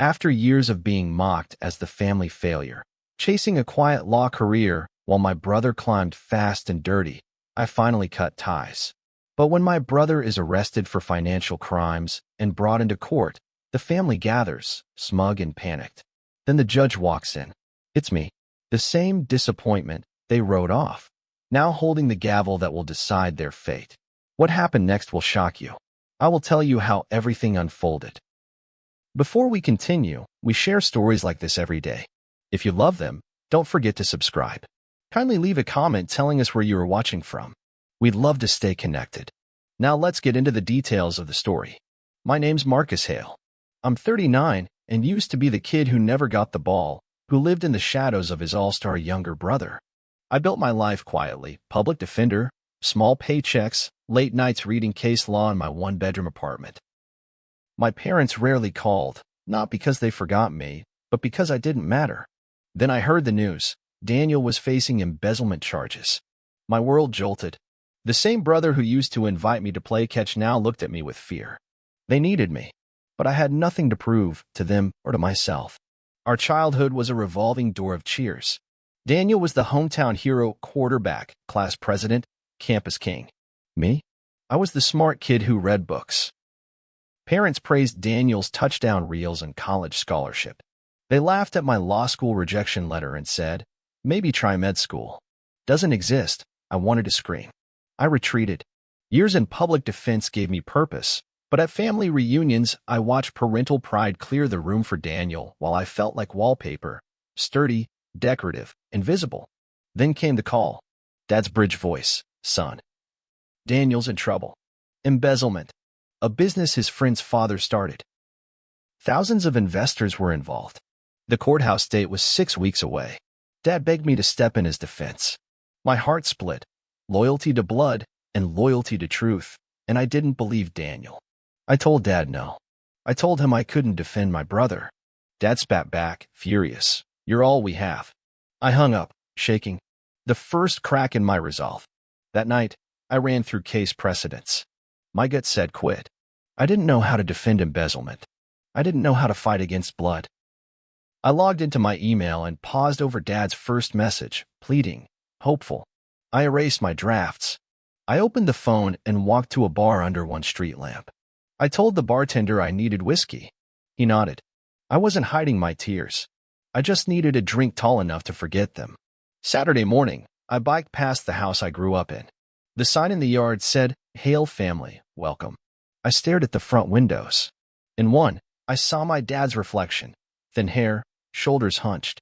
After years of being mocked as the family failure, chasing a quiet law career while my brother climbed fast and dirty, I finally cut ties. But when my brother is arrested for financial crimes and brought into court, the family gathers, smug and panicked. Then the judge walks in. It's me. The same disappointment they wrote off, now holding the gavel that will decide their fate. What happened next will shock you. I will tell you how everything unfolded. Before we continue, we share stories like this every day. If you love them, don't forget to subscribe. Kindly leave a comment telling us where you are watching from. We'd love to stay connected. Now let's get into the details of the story. My name's Marcus Hale. I'm 39 and used to be the kid who never got the ball, who lived in the shadows of his all-star younger brother. I built my life quietly, public defender, small paychecks, late nights reading case law in my one-bedroom apartment. My parents rarely called, not because they forgot me, but because I didn't matter. Then I heard the news. Daniel was facing embezzlement charges. My world jolted. The same brother who used to invite me to play catch now looked at me with fear. They needed me, but I had nothing to prove to them or to myself. Our childhood was a revolving door of cheers. Daniel was the hometown hero, quarterback, class president, campus king. Me? I was the smart kid who read books. Parents praised Daniel's touchdown reels and college scholarship. They laughed at my law school rejection letter and said, maybe try med school. Doesn't exist. I wanted to scream. I retreated. Years in public defense gave me purpose, but at family reunions, I watched parental pride clear the room for Daniel while I felt like wallpaper, sturdy, decorative, invisible. Then came the call. Dad's bridge voice, son. Daniel's in trouble. Embezzlement. A business his friend's father started. Thousands of investors were involved. The courthouse date was 6 weeks away. Dad begged me to step in his defense. My heart split. Loyalty to blood and loyalty to truth, and I didn't believe Daniel. I told Dad no. I told him I couldn't defend my brother. Dad spat back, furious. You're all we have. I hung up, shaking. The first crack in my resolve. That night, I ran through case precedents. My gut said quit. I didn't know how to defend embezzlement. I didn't know how to fight against blood. I logged into my email and paused over Dad's first message, pleading, hopeful. I erased my drafts. I opened the phone and walked to a bar under one street lamp. I told the bartender I needed whiskey. He nodded. I wasn't hiding my tears. I just needed a drink tall enough to forget them. Saturday morning, I biked past the house I grew up in. The sign in the yard said, Hale family, welcome. I stared at the front windows. In one, I saw my dad's reflection, thin hair, shoulders hunched.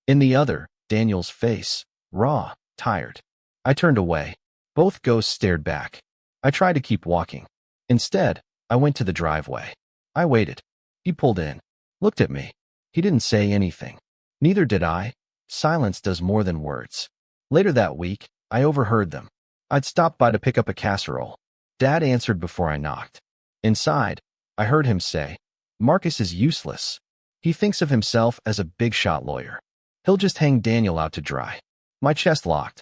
In the other, Daniel's face, raw, tired. I turned away. Both ghosts stared back. I tried to keep walking. Instead, I went to the driveway. I waited. He pulled in, looked at me. He didn't say anything. Neither did I. Silence does more than words. Later that week, I overheard them. I'd stopped by to pick up a casserole. Dad answered before I knocked. Inside, I heard him say, Marcus is useless. He thinks of himself as a big-shot lawyer. He'll just hang Daniel out to dry. My chest locked.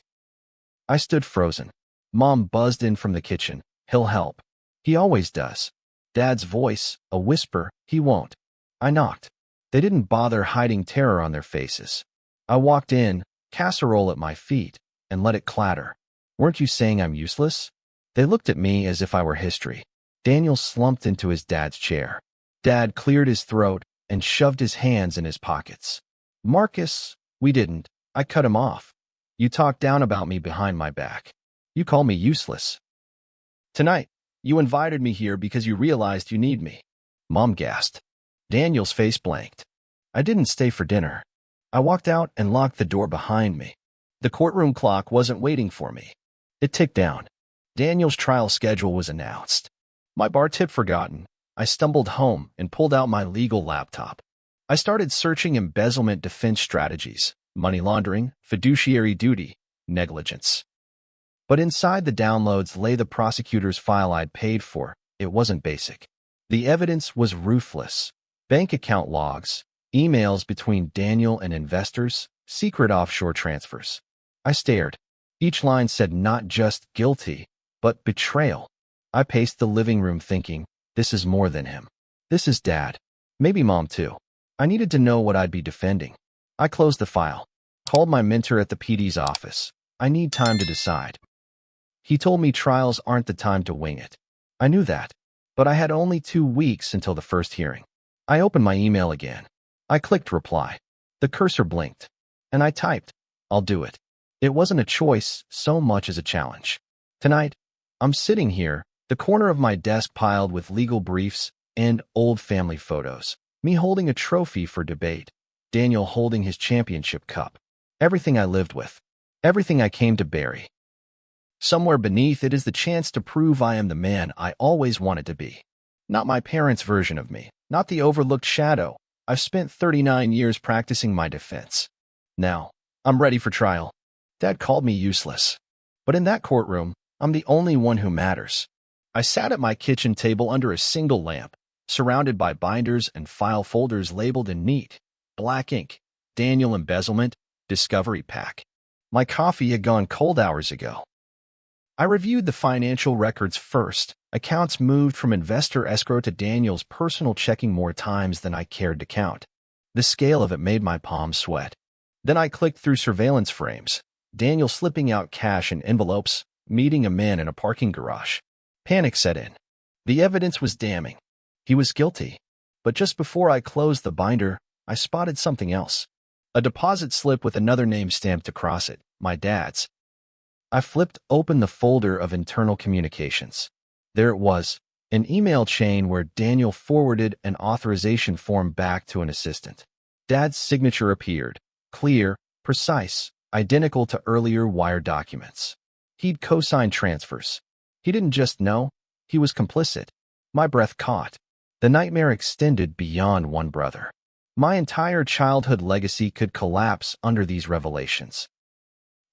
I stood frozen. Mom buzzed in from the kitchen. He'll help. He always does. Dad's voice, a whisper, he won't. I knocked. They didn't bother hiding terror on their faces. I walked in, casserole at my feet, and let it clatter. Weren't you saying I'm useless? They looked at me as if I were history. Daniel slumped into his dad's chair. Dad cleared his throat and shoved his hands in his pockets. Marcus, we didn't. I cut him off. You talk down about me behind my back. You call me useless. Tonight, you invited me here because you realized you need me. Mom gasped. Daniel's face blanked. I didn't stay for dinner. I walked out and locked the door behind me. The courtroom clock wasn't waiting for me. It ticked down. Daniel's trial schedule was announced. My bar tip forgotten. I stumbled home and pulled out my legal laptop. I started searching embezzlement defense strategies, money laundering, fiduciary duty, negligence. But inside the downloads lay the prosecutor's file I'd paid for. It wasn't basic. The evidence was ruthless. Bank account logs, emails between Daniel and investors, secret offshore transfers. I stared. Each line said not just guilty, but betrayal. I paced the living room thinking, this is more than him. This is Dad. Maybe Mom too. I needed to know what I'd be defending. I closed the file, called my mentor at the PD's office. I need time to decide. He told me trials aren't the time to wing it. I knew that, but I had only 2 weeks until the first hearing. I opened my email again. I clicked reply. The cursor blinked, and I typed, I'll do it. It wasn't a choice so much as a challenge. Tonight, I'm sitting here, the corner of my desk piled with legal briefs and old family photos. Me holding a trophy for debate. Daniel holding his championship cup. Everything I lived with. Everything I came to bury. Somewhere beneath it is the chance to prove I am the man I always wanted to be. Not my parents' version of me. Not the overlooked shadow. I've spent 39 years practicing my defense. Now, I'm ready for trial. Dad called me useless. But in that courtroom, I'm the only one who matters. I sat at my kitchen table under a single lamp, surrounded by binders and file folders labeled in neat, black ink, Daniel embezzlement, discovery pack. My coffee had gone cold hours ago. I reviewed the financial records first. Accounts moved from investor escrow to Daniel's personal checking more times than I cared to count. The scale of it made my palms sweat. Then I clicked through surveillance frames. Daniel slipping out cash in envelopes, meeting a man in a parking garage. Panic set in. The evidence was damning. He was guilty. But just before I closed the binder, I spotted something else. A deposit slip with another name stamped across it, my dad's. I flipped open the folder of internal communications. There it was, an email chain where Daniel forwarded an authorization form back to an assistant. Dad's signature appeared, clear, precise, identical to earlier wire documents. He'd co-signed transfers. He didn't just know, he was complicit. My breath caught. The nightmare extended beyond one brother. My entire childhood legacy could collapse under these revelations.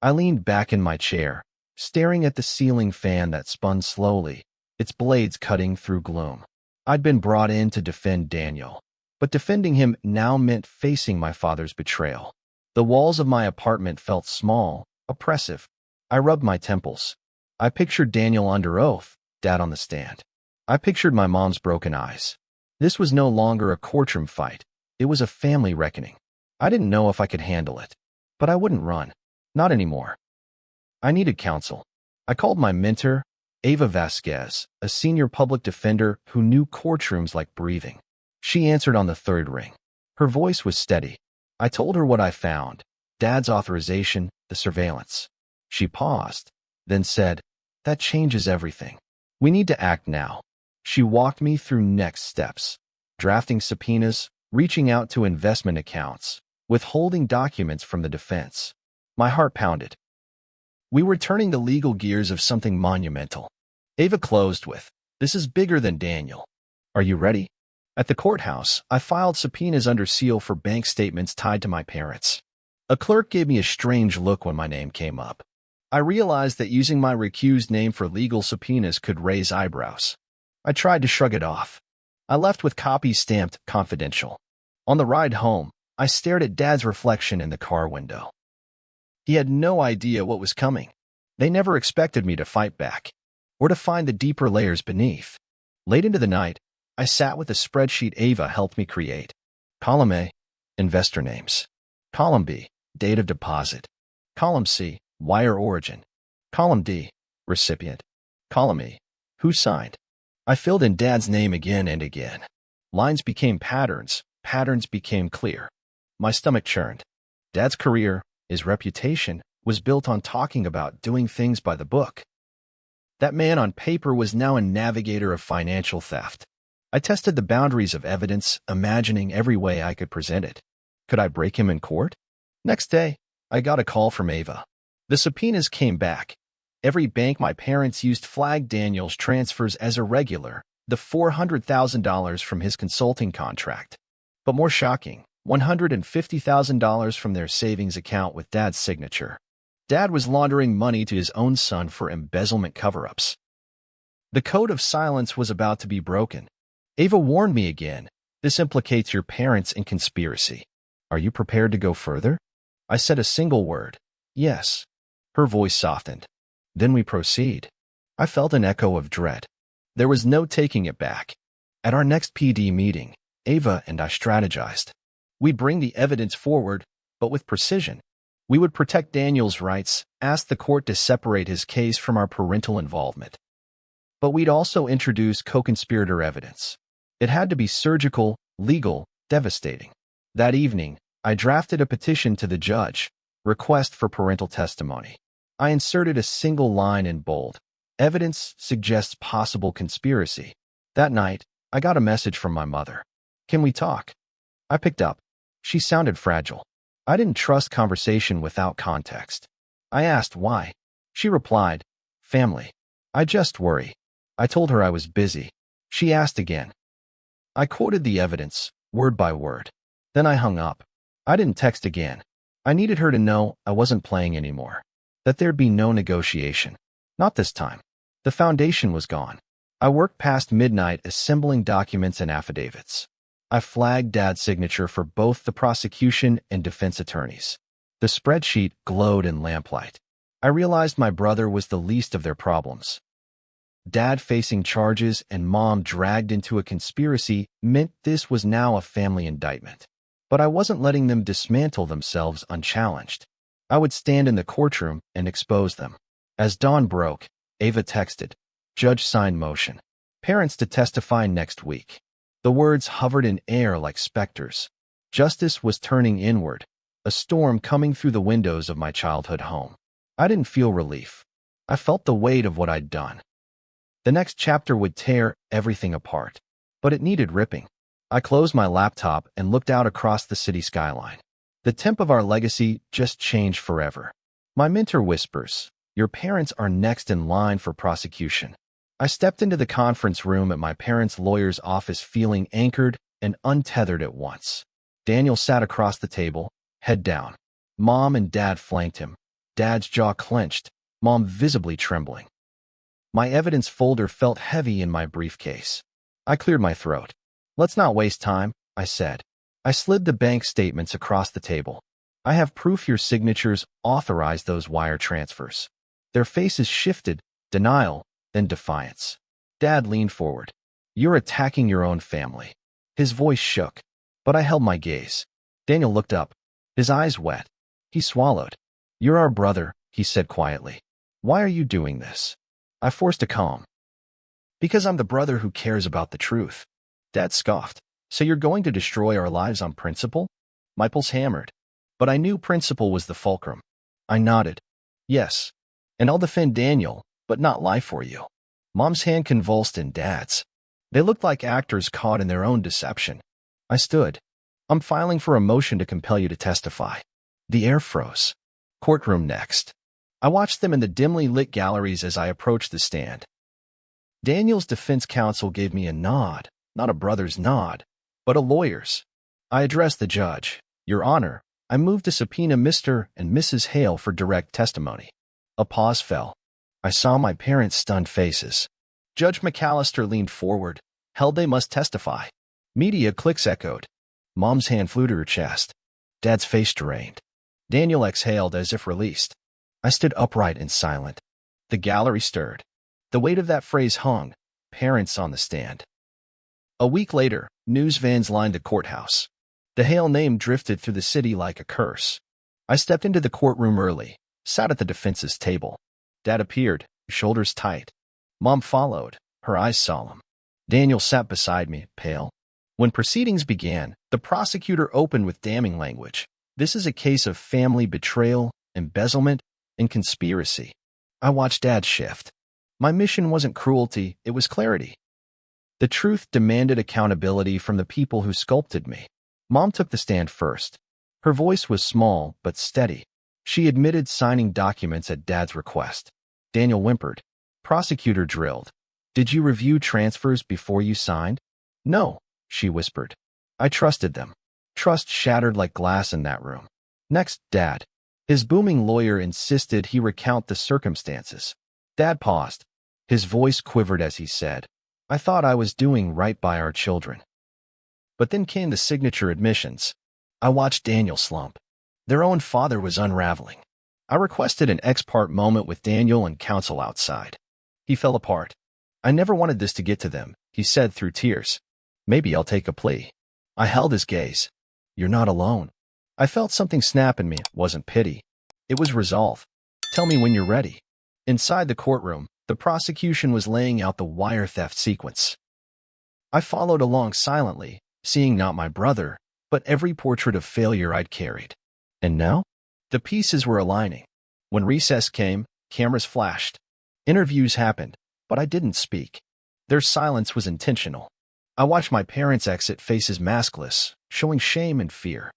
I leaned back in my chair, staring at the ceiling fan that spun slowly, its blades cutting through gloom. I'd been brought in to defend Daniel, but defending him now meant facing my father's betrayal. The walls of my apartment felt small, oppressive. I rubbed my temples. I pictured Daniel under oath, Dad on the stand. I pictured my mom's broken eyes. This was no longer a courtroom fight. It was a family reckoning. I didn't know if I could handle it, but I wouldn't run. Not anymore. I needed counsel. I called my mentor, Ava Vasquez, a senior public defender who knew courtrooms like breathing. She answered on the third ring. Her voice was steady. I told her what I found, Dad's authorization, the surveillance. She paused, then said, that changes everything. We need to act now. She walked me through next steps, drafting subpoenas, reaching out to investment accounts, withholding documents from the defense. My heart pounded. We were turning the legal gears of something monumental. Ava closed with, this is bigger than Daniel. Are you ready? At the courthouse, I filed subpoenas under seal for bank statements tied to my parents. A clerk gave me a strange look when my name came up. I realized that using my recused name for legal subpoenas could raise eyebrows. I tried to shrug it off. I left with copies stamped confidential. On the ride home, I stared at Dad's reflection in the car window. He had no idea what was coming. They never expected me to fight back, or to find the deeper layers beneath. Late into the night, I sat with the spreadsheet Ava helped me create. Column A, investor names. Column B, date of deposit. Column C, wire origin. Column D, recipient. Column E, who signed. I filled in Dad's name again and again. Lines became patterns, patterns became clear. My stomach churned. Dad's career, his reputation, was built on talking about doing things by the book. That man on paper was now a navigator of financial theft. I tested the boundaries of evidence, imagining every way I could present it. Could I break him in court? Next day, I got a call from Ava. The subpoenas came back. Every bank my parents used flagged Daniel's transfers as irregular, the $400,000 from his consulting contract. But more shocking, $150,000 from their savings account with Dad's signature. Dad was laundering money to his own son for embezzlement cover-ups. The code of silence was about to be broken. Ava warned me again, this implicates your parents in conspiracy. Are you prepared to go further? I said a single word, yes. Her voice softened. Then we proceed. I felt an echo of dread. There was no taking it back. At our next PD meeting, Ava and I strategized. We'd bring the evidence forward, but with precision. We would protect Daniel's rights, ask the court to separate his case from our parental involvement. But we'd also introduce co-conspirator evidence. It had to be surgical, legal, devastating. That evening, I drafted a petition to the judge, request for parental testimony. I inserted a single line in bold. Evidence suggests possible conspiracy. That night, I got a message from my mother. Can we talk? I picked up. She sounded fragile. I didn't trust conversation without context. I asked why. She replied, family. I just worry. I told her I was busy. She asked again. I quoted the evidence, word by word. Then I hung up. I didn't text again. I needed her to know I wasn't playing anymore. That there'd be no negotiation. Not this time. The foundation was gone. I worked past midnight assembling documents and affidavits. I flagged Dad's signature for both the prosecution and defense attorneys. The spreadsheet glowed in lamplight. I realized my brother was the least of their problems. Dad facing charges and Mom dragged into a conspiracy meant this was now a family indictment. But I wasn't letting them dismantle themselves unchallenged. I would stand in the courtroom and expose them. As dawn broke, Ava texted. Judge signed motion. Parents to testify next week. The words hovered in air like specters. Justice was turning inward, a storm coming through the windows of my childhood home. I didn't feel relief. I felt the weight of what I'd done. The next chapter would tear everything apart, but it needed ripping. I closed my laptop and looked out across the city skyline. The temp of our legacy just changed forever. My mentor whispers, your parents are next in line for prosecution. I stepped into the conference room at my parents' lawyer's office feeling anchored and untethered at once. Daniel sat across the table, head down. Mom and Dad flanked him. Dad's jaw clenched, Mom visibly trembling. My evidence folder felt heavy in my briefcase. I cleared my throat. Let's not waste time, I said. I slid the bank statements across the table. I have proof your signatures authorized those wire transfers. Their faces shifted, denial, then defiance. Dad leaned forward. You're attacking your own family. His voice shook, but I held my gaze. Daniel looked up, his eyes wet. He swallowed. You're our brother, he said quietly. Why are you doing this? I forced a calm. Because I'm the brother who cares about the truth. Dad scoffed. So you're going to destroy our lives on principle? My pulse hammered. But I knew principle was the fulcrum. I nodded. Yes. And I'll defend Daniel, but not lie for you. Mom's hand convulsed in Dad's. They looked like actors caught in their own deception. I stood. I'm filing for a motion to compel you to testify. The air froze. Courtroom next. I watched them in the dimly lit galleries as I approached the stand. Daniel's defense counsel gave me a nod, not a brother's nod, but a lawyer's. I addressed the judge. Your Honor, I move to subpoena Mr. and Mrs. Hale for direct testimony. A pause fell. I saw my parents' stunned faces. Judge McAllister leaned forward, held they must testify. Media clicks echoed. Mom's hand flew to her chest. Dad's face drained. Daniel exhaled as if released. I stood upright and silent. The gallery stirred. The weight of that phrase hung, parents on the stand. A week later, news vans lined the courthouse. The Hale name drifted through the city like a curse. I stepped into the courtroom early, sat at the defense's table. Dad appeared, shoulders tight. Mom followed, her eyes solemn. Daniel sat beside me, pale. When proceedings began, the prosecutor opened with damning language. This is a case of family betrayal, embezzlement, and conspiracy. I watched Dad shift. My mission wasn't cruelty, it was clarity. The truth demanded accountability from the people who sculpted me. Mom took the stand first. Her voice was small but steady. She admitted signing documents at Dad's request. Daniel whimpered. Prosecutor drilled. Did you review transfers before you signed? No, she whispered. I trusted them. Trust shattered like glass in that room. Next, Dad. His booming lawyer insisted he recount the circumstances. Dad paused. His voice quivered as he said, I thought I was doing right by our children. But then came the signature admissions. I watched Daniel slump. Their own father was unraveling. I requested an ex parte moment with Daniel and counsel outside. He fell apart. I never wanted this to get to them, he said through tears. Maybe I'll take a plea. I held his gaze. You're not alone. I felt something snap in me. It wasn't pity. It was resolve. Tell me when you're ready. Inside the courtroom, the prosecution was laying out the wire theft sequence. I followed along silently, seeing not my brother, but every portrait of failure I'd carried. And now? The pieces were aligning. When recess came, cameras flashed. Interviews happened, but I didn't speak. Their silence was intentional. I watched my parents' exit faces maskless, showing shame and fear.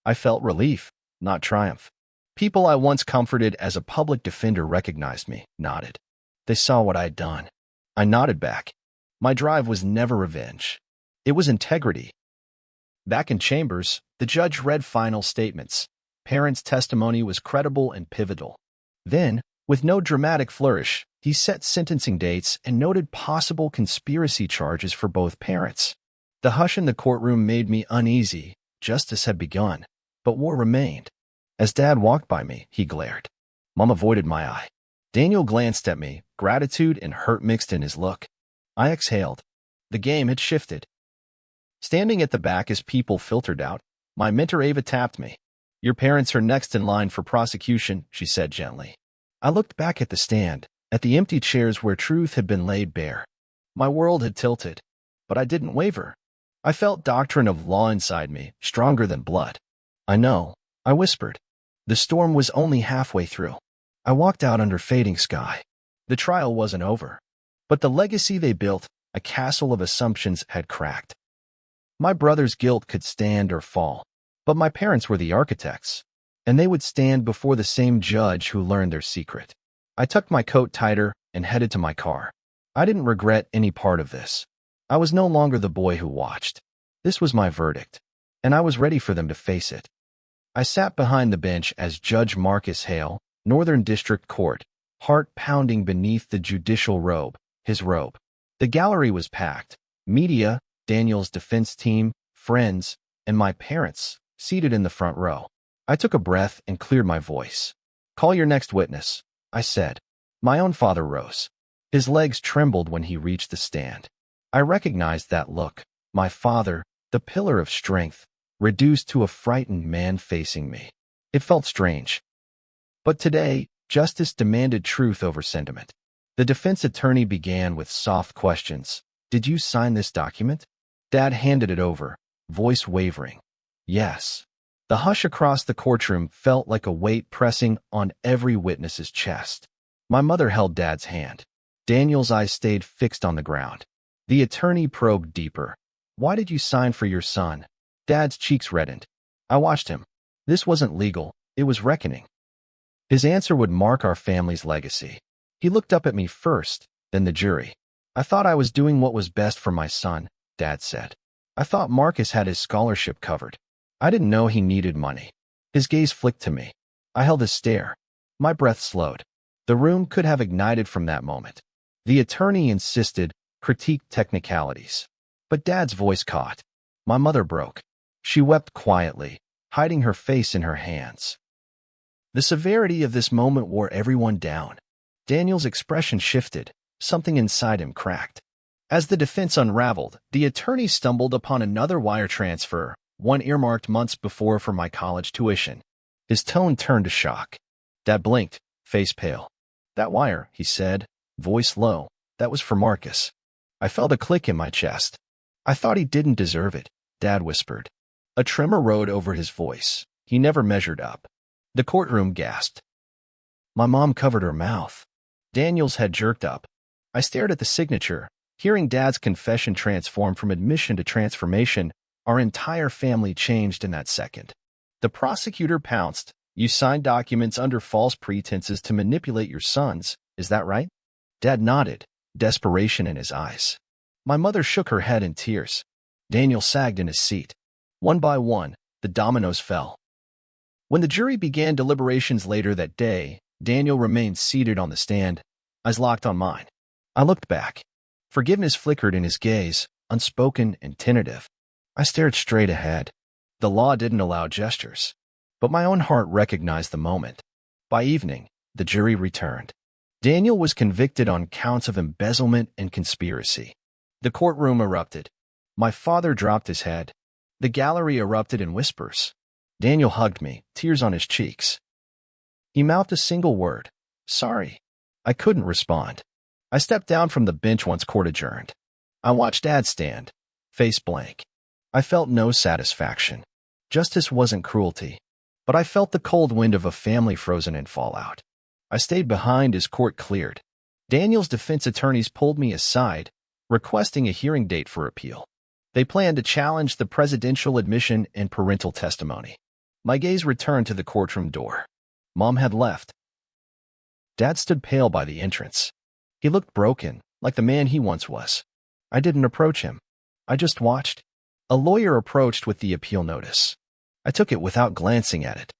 I felt relief, not triumph. People I once comforted as a public defender recognized me, nodded. They saw what I had done. I nodded back. My drive was never revenge. It was integrity. Back in chambers, the judge read final statements. Parents' testimony was credible and pivotal. Then, with no dramatic flourish, he set sentencing dates and noted possible conspiracy charges for both parents. The hush in the courtroom made me uneasy. Justice had begun, but war remained. As Dad walked by me, he glared. Mom avoided my eye. Daniel glanced at me, gratitude and hurt mixed in his look. I exhaled. The game had shifted. Standing at the back as people filtered out, my mentor Ava tapped me. Your parents are next in line for prosecution, she said gently. I looked back at the stand, at the empty chairs where truth had been laid bare. My world had tilted, but I didn't waver. I felt doctrine of law inside me, stronger than blood. I know, I whispered. The storm was only halfway through. I walked out under fading sky. The trial wasn't over, but the legacy they built, a castle of assumptions, had cracked. My brother's guilt could stand or fall, but my parents were the architects, and they would stand before the same judge who learned their secret. I tucked my coat tighter and headed to my car. I didn't regret any part of this. I was no longer the boy who watched. This was my verdict, and I was ready for them to face it. I sat behind the bench as Judge Marcus Hale, Northern District Court, heart pounding beneath the judicial robe, his robe. The gallery was packed. Media, Daniel's defense team, friends, and my parents, seated in the front row. I took a breath and cleared my voice. Call your next witness, I said. My own father rose. His legs trembled when he reached the stand. I recognized that look. My father, the pillar of strength, reduced to a frightened man facing me. It felt strange. But today, justice demanded truth over sentiment. The defense attorney began with soft questions. Did you sign this document? Dad handed it over, voice wavering. Yes. The hush across the courtroom felt like a weight pressing on every witness's chest. My mother held Dad's hand. Daniel's eyes stayed fixed on the ground. The attorney probed deeper. Why did you sign for your son? Dad's cheeks reddened. I watched him. This wasn't legal. It was reckoning. His answer would mark our family's legacy. He looked up at me first, then the jury. I thought I was doing what was best for my son, Dad said. I thought Marcus had his scholarship covered. I didn't know he needed money. His gaze flicked to me. I held his stare. My breath slowed. The room could have ignited from that moment. The attorney insisted, critiqued technicalities. But Dad's voice caught. My mother broke. She wept quietly, hiding her face in her hands. The severity of this moment wore everyone down. Daniel's expression shifted. Something inside him cracked. As the defense unraveled, the attorney stumbled upon another wire transfer, one earmarked months before for my college tuition. His tone turned to shock. Dad blinked, face pale. That wire, he said, voice low, that was for Marcus. I felt a click in my chest. I thought he didn't deserve it, Dad whispered. A tremor rode over his voice. He never measured up. The courtroom gasped. My mom covered her mouth. Daniel's head jerked up. I stared at the signature, hearing Dad's confession transform from admission to transformation. Our entire family changed in that second. The prosecutor pounced. You signed documents under false pretenses to manipulate your sons, is that right? Dad nodded, desperation in his eyes. My mother shook her head in tears. Daniel sagged in his seat. One by one, the dominoes fell. When the jury began deliberations later that day, Daniel remained seated on the stand, eyes locked on mine. I looked back. Forgiveness flickered in his gaze, unspoken and tentative. I stared straight ahead. The law didn't allow gestures, but my own heart recognized the moment. By evening, the jury returned. Daniel was convicted on counts of embezzlement and conspiracy. The courtroom erupted. My father dropped his head. The gallery erupted in whispers. Daniel hugged me, tears on his cheeks. He mouthed a single word. Sorry. I couldn't respond. I stepped down from the bench once court adjourned. I watched Dad stand, face blank. I felt no satisfaction. Justice wasn't cruelty, but I felt the cold wind of a family frozen in fallout. I stayed behind as court cleared. Daniel's defense attorneys pulled me aside, requesting a hearing date for appeal. They planned to challenge the presidential admission and parental testimony. My gaze returned to the courtroom door. Mom had left. Dad stood pale by the entrance. He looked broken, like the man he once was. I didn't approach him. I just watched. A lawyer approached with the appeal notice. I took it without glancing at it.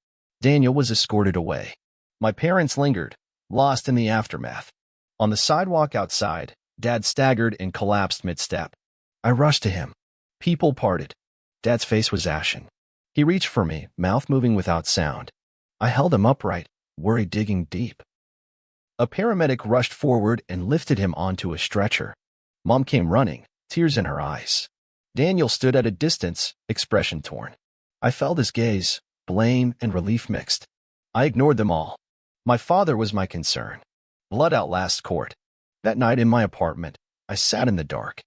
Daniel was escorted away. My parents lingered, lost in the aftermath. On the sidewalk outside, Dad staggered and collapsed mid-step. I rushed to him. People parted. Dad's face was ashen. He reached for me, mouth moving without sound. I held him upright, worry digging deep. A paramedic rushed forward and lifted him onto a stretcher. Mom came running, tears in her eyes. Daniel stood at a distance, expression torn. I felt his gaze, blame and relief mixed. I ignored them all. My father was my concern. Blood outlasts court. That night in my apartment, I sat in the dark.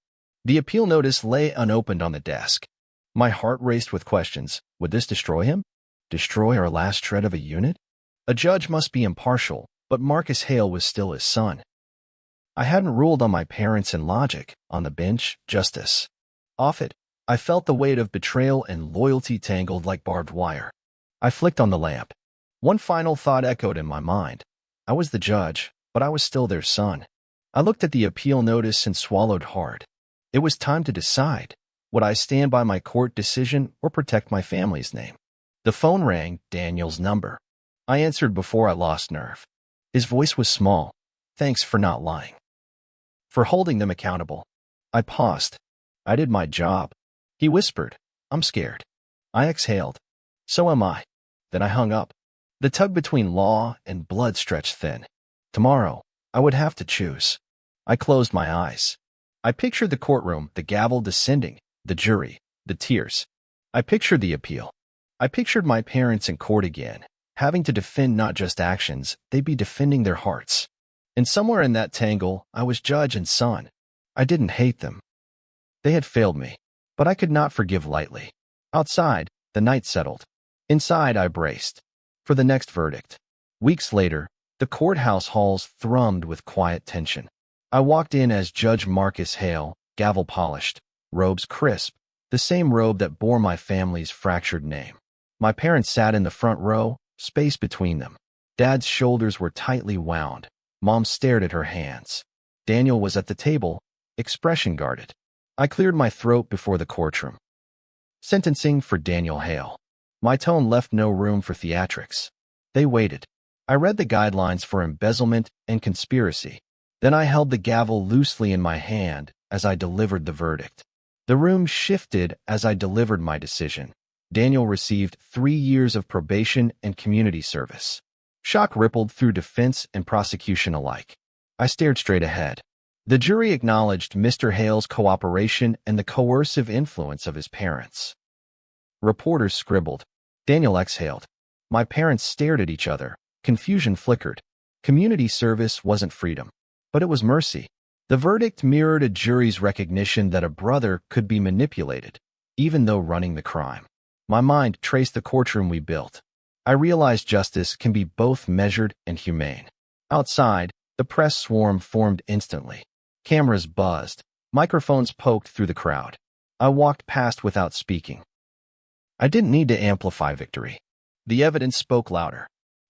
The appeal notice lay unopened on the desk. My heart raced with questions. Would this destroy him? Destroy our last shred of a unit? A judge must be impartial, but Marcus Hale was still his son. I hadn't ruled on my parents in logic, on the bench, justice. Off it, I felt the weight of betrayal and loyalty tangled like barbed wire. I flicked on the lamp. One final thought echoed in my mind. I was the judge, but I was still their son. I looked at the appeal notice and swallowed hard. It was time to decide. Would I stand by my court decision or protect my family's name? The phone rang, Daniel's number. I answered before I lost nerve. His voice was small. Thanks for not lying. For holding them accountable. I paused. I did my job. He whispered, I'm scared. I exhaled. So am I. Then I hung up. The tug between law and blood stretched thin. Tomorrow, I would have to choose. I closed my eyes. I pictured the courtroom, the gavel descending, the jury, the tears. I pictured the appeal. I pictured my parents in court again, having to defend not just actions, they'd be defending their hearts. And somewhere in that tangle, I was judge and son. I didn't hate them. They had failed me, but I could not forgive lightly. Outside, the night settled. Inside, I braced for the next verdict. Weeks later, the courthouse halls thrummed with quiet tension. I walked in as Judge Marcus Hale, gavel polished, robes crisp, the same robe that bore my family's fractured name. My parents sat in the front row, space between them. Dad's shoulders were tightly wound. Mom stared at her hands. Daniel was at the table, expression guarded. I cleared my throat before the courtroom. Sentencing for Daniel Hale. My tone left no room for theatrics. They waited. I read the guidelines for embezzlement and conspiracy. Then I held the gavel loosely in my hand as I delivered the verdict. The room shifted as I delivered my decision. Daniel received 3 years of probation and community service. Shock rippled through defense and prosecution alike. I stared straight ahead. The jury acknowledged Mr. Hale's cooperation and the coercive influence of his parents. Reporters scribbled. Daniel exhaled. My parents stared at each other. Confusion flickered. Community service wasn't freedom, but it was mercy. The verdict mirrored a jury's recognition that a brother could be manipulated, even though running the crime. My mind traced the courtroom we built. I realized justice can be both measured and humane. Outside, the press swarm formed instantly. Cameras buzzed. Microphones poked through the crowd. I walked past without speaking. I didn't need to amplify victory. The evidence spoke louder.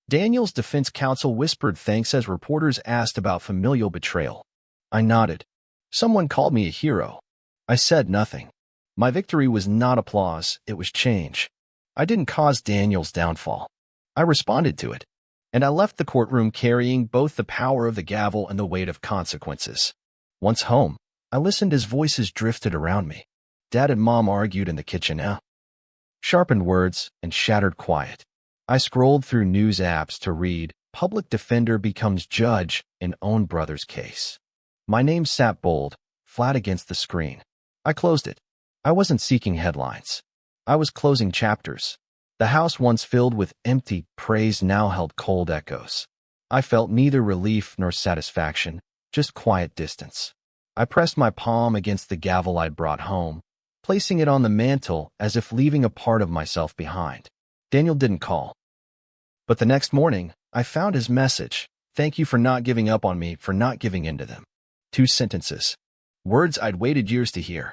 Daniel's defense counsel whispered thanks as reporters asked about familial betrayal. I nodded. Someone called me a hero. I said nothing. My victory was not applause, it was change. I didn't cause Daniel's downfall. I responded to it. And I left the courtroom carrying both the power of the gavel and the weight of consequences. Once home, I listened as voices drifted around me. Dad and Mom argued in the kitchen now. Sharpened words and shattered quiet. I scrolled through news apps to read, Public Defender becomes judge in own brother's case. My name sat bold, flat against the screen. I closed it. I wasn't seeking headlines. I was closing chapters. The house once filled with empty praise now held cold echoes. I felt neither relief nor satisfaction, just quiet distance. I pressed my palm against the gavel I'd brought home, placing it on the mantel as if leaving a part of myself behind. Daniel didn't call. But the next morning, I found his message. Thank you for not giving up on me, for not giving in to them. 2 sentences. Words I'd waited years to hear.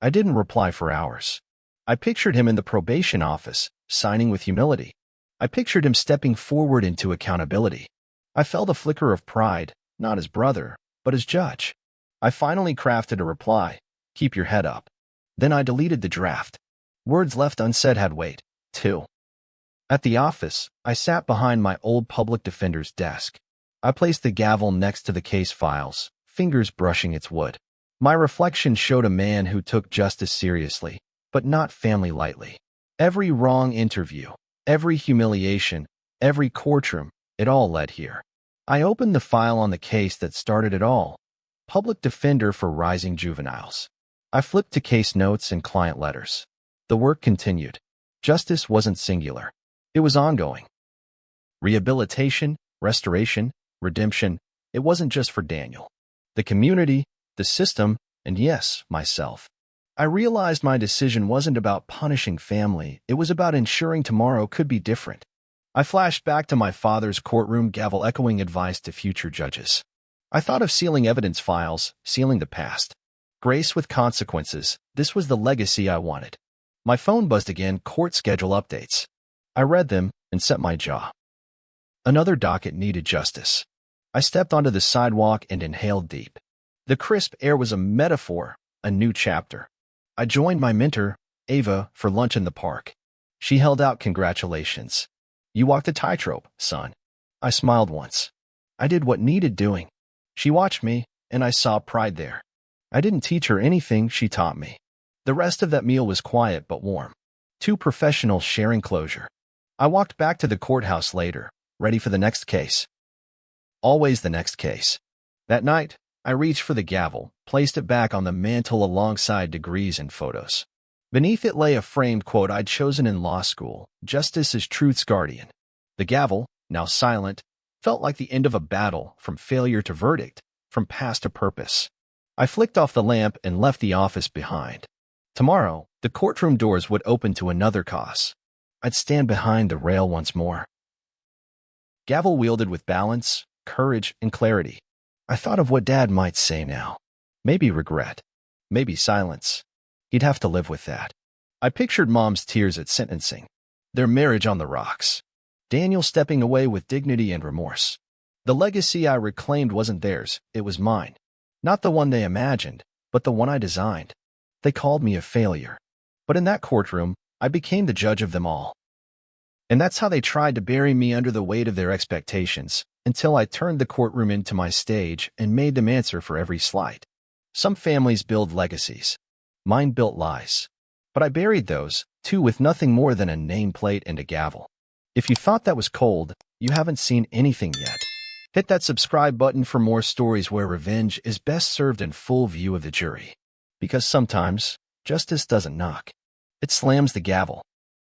I didn't reply for hours. I pictured him in the probation office, signing with humility. I pictured him stepping forward into accountability. I felt a flicker of pride, not as brother, but as judge. I finally crafted a reply. Keep your head up. Then I deleted the draft. Words left unsaid had weight, too. At the office, I sat behind my old public defender's desk. I placed the gavel next to the case files, fingers brushing its wood. My reflection showed a man who took justice seriously, but not family lightly. Every wrong interview, every humiliation, every courtroom, it all led here. I opened the file on the case that started it all. Public defender for rising juveniles. I flipped to case notes and client letters. The work continued. Justice wasn't singular. It was ongoing. Rehabilitation, restoration, redemption. It wasn't just for Daniel. The community, the system, and yes, myself. I realized my decision wasn't about punishing family. It was about ensuring tomorrow could be different. I flashed back to my father's courtroom gavel echoing advice to future judges. I thought of sealing evidence files, sealing the past. Grace with consequences. This was the legacy I wanted. My phone buzzed again, court schedule updates. I read them and set my jaw. Another docket needed justice. I stepped onto the sidewalk and inhaled deep. The crisp air was a metaphor, a new chapter. I joined my mentor, Ava, for lunch in the park. She held out congratulations. You walked a tightrope, son. I smiled once. I did what needed doing. She watched me, and I saw pride there. I didn't teach her anything, she taught me. The rest of that meal was quiet but warm. 2 professionals sharing closure. I walked back to the courthouse later, ready for the next case. Always the next case. That night, I reached for the gavel, placed it back on the mantel alongside degrees and photos. Beneath it lay a framed quote I'd chosen in law school, "Justice is truth's guardian." The gavel, now silent, felt like the end of a battle, from failure to verdict, from past to purpose. I flicked off the lamp and left the office behind. Tomorrow, the courtroom doors would open to another cause. I'd stand behind the rail once more. Gavel wielded with balance, courage, and clarity. I thought of what Dad might say now. Maybe regret. Maybe silence. He'd have to live with that. I pictured Mom's tears at sentencing. Their marriage on the rocks. Daniel stepping away with dignity and remorse. The legacy I reclaimed wasn't theirs, it was mine. Not the one they imagined, but the one I designed. They called me a failure. But in that courtroom, I became the judge of them all. And that's how they tried to bury me under the weight of their expectations, until I turned the courtroom into my stage and made them answer for every slight. Some families build legacies. Mine built lies. But I buried those, too, with nothing more than a nameplate and a gavel. If you thought that was cold, you haven't seen anything yet. Hit that subscribe button for more stories where revenge is best served in full view of the jury. Because sometimes, justice doesn't knock. It slams the gavel.